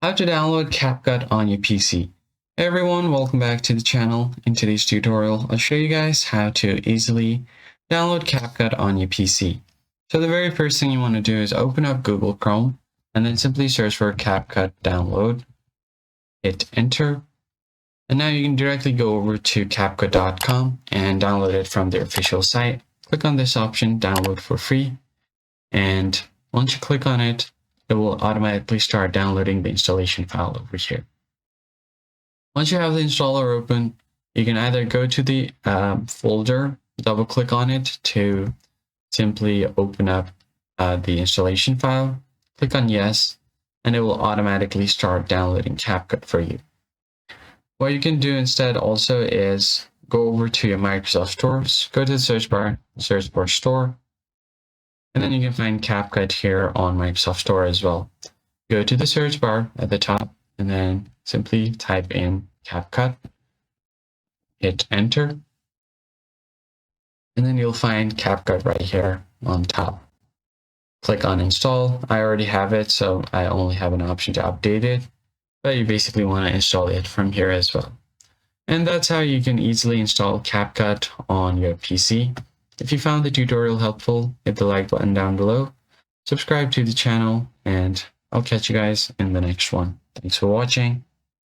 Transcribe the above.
How to download CapCut on your PC. Hey everyone, welcome back to the channel. In today's tutorial, I'll show you guys how to easily download CapCut on your PC. So the very first thing you want to do is open up Google Chrome and then simply search for CapCut download. Hit enter. And now you can directly go over to CapCut.com and download it from their official site. Click on this option, download for free. And once you click on it, it will automatically start downloading the installation file over here. Once you have the installer open, you can either go to the folder, double click on it to simply open up the installation file, click on yes, and it will automatically start downloading CapCut for you. What you can do instead also is go over to your Microsoft stores, go to the search bar store, and then you can find CapCut here on Microsoft Store as well. Go to the search bar at the top and then simply type in CapCut, hit enter, and then you'll find CapCut right here on top. Click on install. I already have it, so I only have an option to update it, but you basically want to install it from here as well. And that's how you can easily install CapCut on your PC. If you found the tutorial helpful, hit the like button down below, subscribe to the channel, and I'll catch you guys in the next one. Thanks for watching.